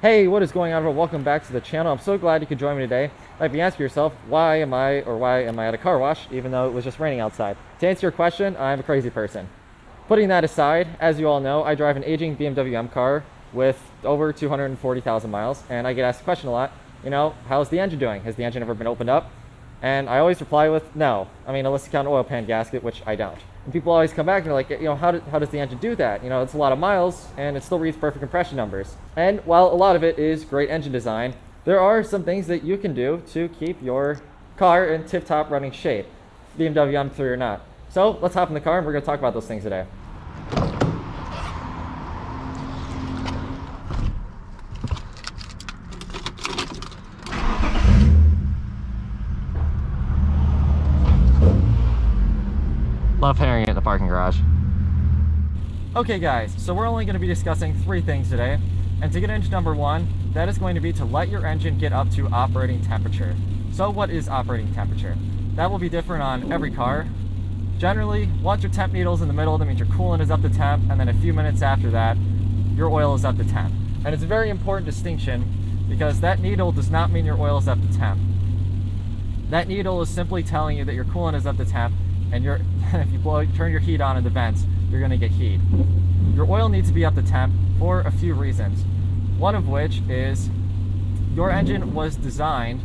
Hey, what is going on, everyone? Welcome back to the channel. I'm so glad you could join me today. Might be asking yourself, why am I at a car wash even though it was just raining outside? To answer your question, I'm a crazy person. Putting that aside, as you all know, I drive an aging BMW M car with over 240,000 miles, and I get asked the question a lot, how's the engine doing? Has the engine ever been opened up? And I always reply with no. I mean, unless you count an oil pan gasket, which I don't. And people always come back and they're like, how does the engine do that? It's a lot of miles and it still reads perfect compression numbers. And while a lot of it is great engine design, there are some things that you can do to keep your car in tip-top running shape, BMW M3 or not. So let's hop in the car and we're going to talk about those things today. Love hearing it in the parking garage. Okay guys, so we're only going to be discussing three things today, and to get into number one, that is going to be to let your engine get up to operating temperature. So what is operating temperature? That will be different on every car. Generally, once your temp needle is in the middle, that means your coolant is up to temp, and then a few minutes after that, your oil is up to temp. And it's a very important distinction because that needle does not mean your oil is up to temp. That needle is simply telling you that your coolant is up to temp, and if you turn your heat on in the vents, you're going to get heat. Your oil needs to be up to temp for a few reasons. One of which is your engine was designed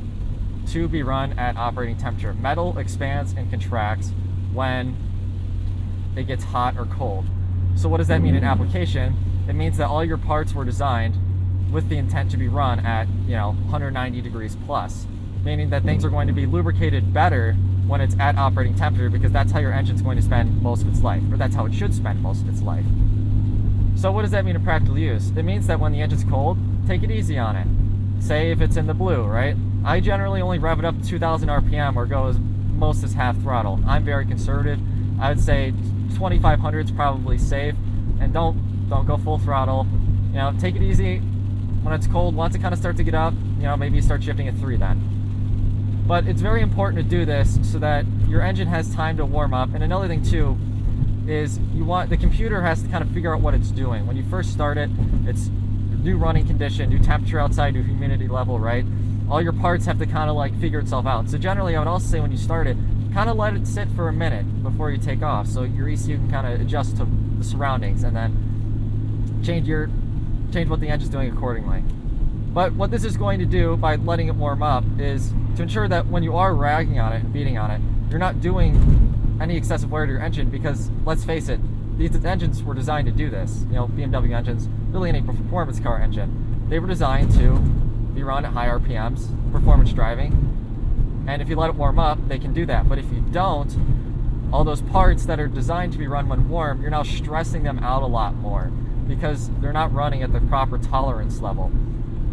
to be run at operating temperature. Metal expands and contracts when it gets hot or cold. So what does that mean in application? It means that all your parts were designed with the intent to be run at 190 degrees plus, meaning that things are going to be lubricated better when it's at operating temperature, because that's how your engine's going to spend most of its life, or that's how it should spend most of its life. So what does that mean in practical use? It means that when the engine's cold, take it easy on it. Say if it's in the blue, right? I generally only rev it up to 2,000 RPM or go as most as half throttle. I'm very conservative. I would say 2,500 is probably safe, and don't go full throttle. Take it easy when it's cold. Once it kind of starts to get up, maybe you start shifting at 3 then. But it's very important to do this so that your engine has time to warm up. And another thing too is the computer has to kind of figure out what it's doing. When you first start it, it's new running condition, new temperature outside, new humidity level, right? All your parts have to kind of like figure itself out. So generally I would also say when you start it, kind of let it sit for a minute before you take off, so your ECU can kind of adjust to the surroundings and then change what the engine's doing accordingly. But what this is going to do by letting it warm up is to ensure that when you are ragging on it and beating on it, you're not doing any excessive wear to your engine, because let's face it, these engines were designed to do this. BMW engines, really any performance car engine, they were designed to be run at high RPMs, performance driving, and if you let it warm up, they can do that. But if you don't, all those parts that are designed to be run when warm, you're now stressing them out a lot more because they're not running at the proper tolerance level.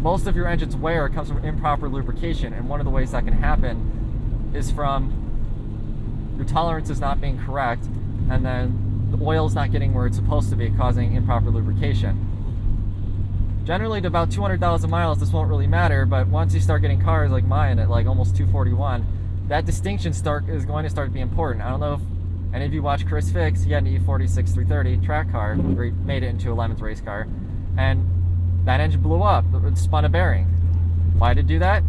Most of your engine's wear comes from improper lubrication, and one of the ways that can happen is from your tolerances not being correct, and then the oil's not getting where it's supposed to be, causing improper lubrication. Generally, to about 200,000 miles, this won't really matter, but once you start getting cars like mine at like almost 241, that distinction is going to start to be important. I don't know if any of you watch Chris Fix. He had an E46 330 track car where he made it into a Lemons race car, and that engine blew up. It spun a bearing. Why did it do that?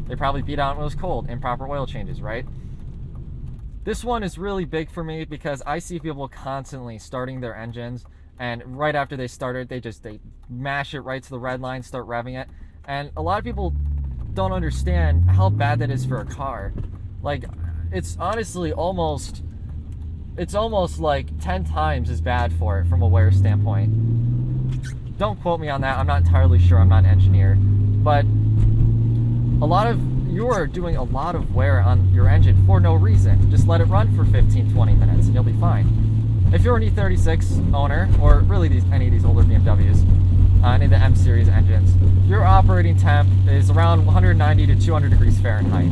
They probably beat out when it was cold. Improper oil changes, right? This one is really big for me because I see people constantly starting their engines, and right after they start it, they mash it right to the red line, start revving it. And a lot of people don't understand how bad that is for a car. Like, it's honestly almost like 10 times as bad for it from a wear standpoint. Don't quote me on that. I'm not entirely sure. I'm not an engineer. But you are doing a lot of wear on your engine for no reason. Just let it run for 15-20 minutes and you'll be fine. If you're an E36 owner, or really any of these older BMWs, any of the M series engines, your operating temp is around 190 to 200 degrees Fahrenheit.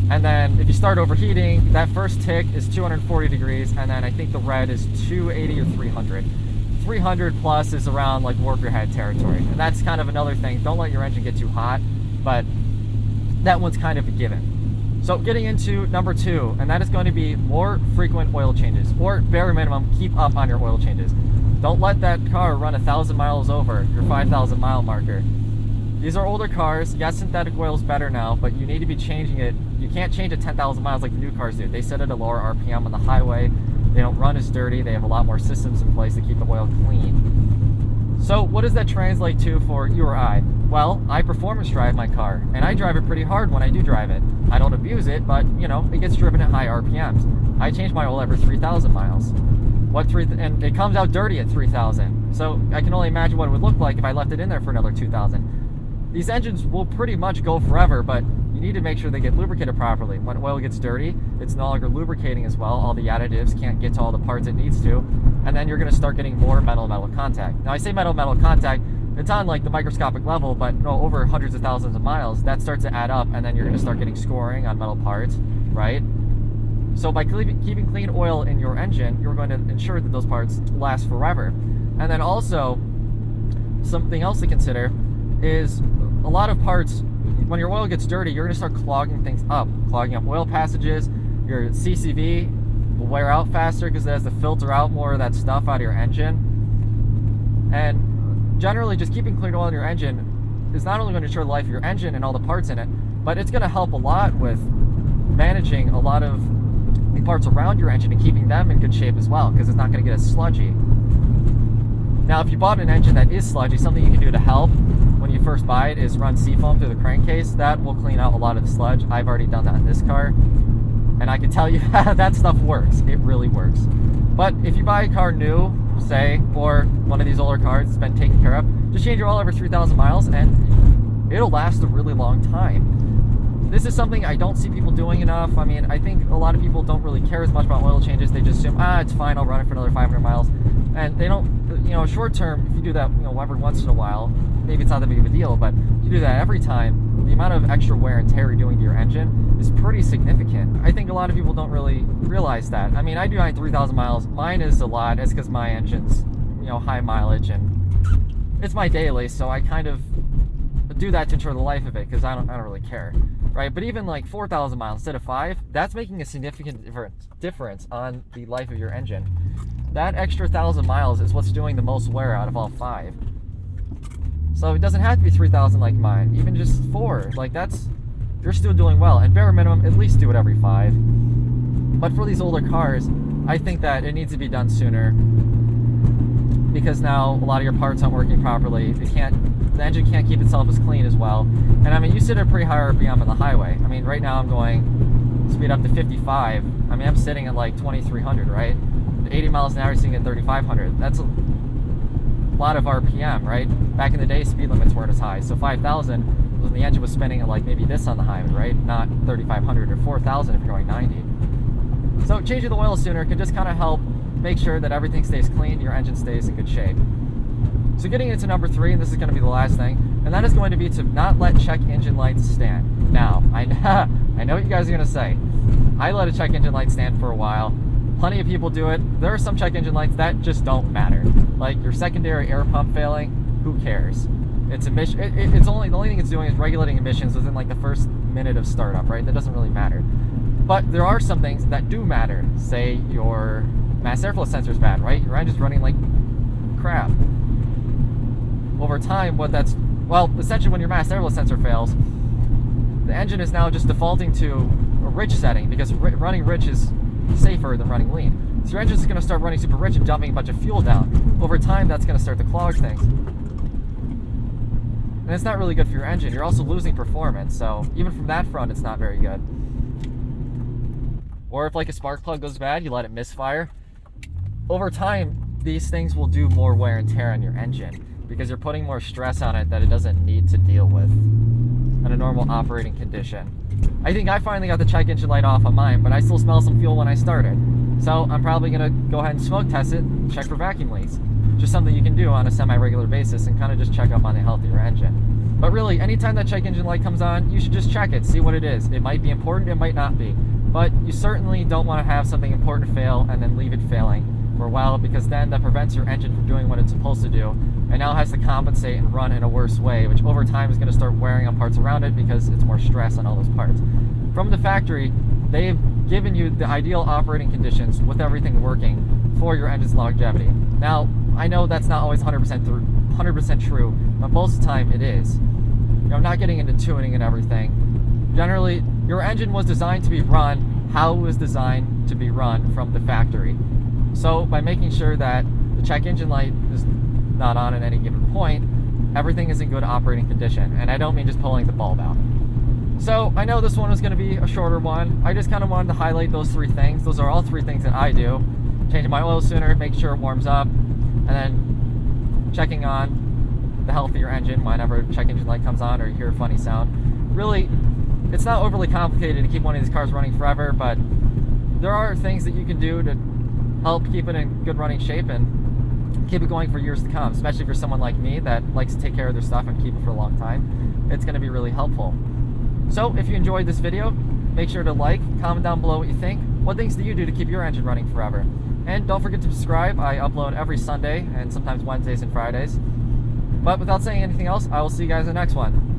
And then if you start overheating, that first tick is 240 degrees, and then I think the red is 280 or 300. 300 plus is around like warp your head territory, and that's kind of another thing. Don't let your engine get too hot, but that one's kind of a given. So getting into number two, and that is going to be more frequent oil changes, or bare minimum, keep up on your oil changes. Don't let that car run 1,000 miles over your 5,000 mile marker. These are older cars. Yes, synthetic oil is better now, but you need to be changing it. You can't change it 10,000 miles like the new cars do. They set it at a lower RPM on the highway. They don't run as dirty. They have a lot more systems in place to keep the oil clean. So what does that translate to for you or I? Well, I performance drive my car, and I drive it pretty hard when I do drive it. I don't abuse it, but you know, it gets driven at high RPMs. I change my oil every 3,000 miles. And it comes out dirty at 3,000. So I can only imagine what it would look like if I left it in there for another 2,000. These engines will pretty much go forever, but you need to make sure they get lubricated properly. When oil gets dirty, it's no longer lubricating as well. All the additives can't get to all the parts it needs to, and then you're going to start getting more metal-metal contact. Now, I say metal-metal contact, it's on like the microscopic level, but no, over hundreds of thousands of miles, that starts to add up, and then you're going to start getting scoring on metal parts, right? So by keeping clean oil in your engine, you're going to ensure that those parts last forever. And then also, something else to consider is a lot of parts, when your oil gets dirty, you're going to start clogging things up, clogging up oil passages. Your CCV will wear out faster because it has to filter out more of that stuff out of your engine. And generally, just keeping clean oil in your engine is not only going to ensure the life of your engine and all the parts in it, but it's going to help a lot with managing a lot of the parts around your engine and keeping them in good shape as well, because it's not going to get as sludgy. Now, if you bought an engine that is sludgy, something you can do to help when you first buy it is run seafoam through the crankcase. That will clean out a lot of the sludge. I've already done that in this car, and I can tell you that stuff works. It really works. But if you buy a car new, say, or one of these older cars that's been taken care of, just change your oil every 3,000 miles and it'll last a really long time. This is something I don't see people doing enough. I mean, I think a lot of people don't really care as much about oil changes. They just assume, it's fine, I'll run it for another 500 miles. And they don't, you know, short term, if you do that, you know, every once in a while, maybe it's not that big of a deal, but if you do that every time, the amount of extra wear and tear you're doing to your engine is pretty significant. I think a lot of people don't really realize that. I mean, I do 3,000 miles. Mine is a lot. It's because my engine's, you know, high mileage, and it's my daily, so I kind of do that to ensure the life of it, because I don't really care, right? But even like 4,000 miles instead of 5, that's making a significant difference on the life of your engine. That extra 1,000 miles is what's doing the most wear out of all 5. So it doesn't have to be 3,000 like mine, even just 4. Like you're still doing well. And bare minimum, at least do it every 5. But for these older cars, I think that it needs to be done sooner, because now a lot of your parts aren't working properly. The engine can't keep itself as clean as well. And I mean, you sit at a pretty high RPM on the highway. I mean, right now I'm going speed up to 55. I mean, I'm sitting at like 2,300, right? 80 miles an hour, sitting at 3,500. That's a lot of RPM, right? Back in the day, speed limits weren't as high. So 5,000 was when the engine was spinning at like maybe this on the highway, right? Not 3,500 or 4,000 if you're going 90. So changing the oil sooner can just kind of help make sure that everything stays clean, your engine stays in good shape. So getting into number 3, and this is going to be the last thing, and that is going to be to not let check engine lights stand. Now, I know what you guys are going to say. I let a check engine light stand for a while. Plenty of people do it. There are some check engine lights that just don't matter. Like your secondary air pump failing, who cares? It's emission. The only thing it's doing is regulating emissions within like the first minute of startup, right? That doesn't really matter. But there are some things that do matter. Say your mass airflow sensor is bad, right? Your engine's running like crap. Over time, essentially when your mass airflow sensor fails, the engine is now just defaulting to a rich setting, because running rich is safer than running lean. So your engine is going to start running super rich and dumping a bunch of fuel down. Over time, that's going to start to clog things. And it's not really good for your engine. You're also losing performance, so even from that front, it's not very good. Or if like a spark plug goes bad, you let it misfire. Over time, these things will do more wear and tear on your engine, because you're putting more stress on it that it doesn't need to deal with in a normal operating condition. I think I finally got the check engine light off on mine, but I still smell some fuel when I started. So I'm probably going to go ahead and smoke test it, check for vacuum leaks. Just something you can do on a semi-regular basis and kind of just check up on the health of your engine. But really, anytime that check engine light comes on, you should just check it, see what it is. It might be important, it might not be. But you certainly don't want to have something important fail and then leave it failing for a while, because then that prevents your engine from doing what it's supposed to do, and now has to compensate and run in a worse way, which over time is going to start wearing on parts around it because it's more stress on all those parts. From the factory, they've given you the ideal operating conditions with everything working for your engine's longevity. Now, I know that's not always 100% true, but most of the time it is. You know, not getting into tuning and everything. Generally, your engine was designed to be run how it was designed to be run from the factory. So by making sure that the check engine light is not on at any given point, everything is in good operating condition. And I don't mean just pulling the bulb out. So I know this one was going to be a shorter one. I just kind of wanted to highlight those three things. Those are all three things that I do. Changing my oil sooner, make sure it warms up, and then checking on the health of your engine whenever check engine light comes on or you hear a funny sound. Really, it's not overly complicated to keep one of these cars running forever, but there are things that you can do to help keep it in good running shape and keep it going for years to come, especially for someone like me that likes to take care of their stuff and keep it for a long time. It's going to be really helpful. So if you enjoyed this video, make sure to like, comment down below what you think. What things do you do to keep your engine running forever? And don't forget to subscribe. I upload every Sunday and sometimes Wednesdays and Fridays. But without saying anything else, I will see you guys in the next one.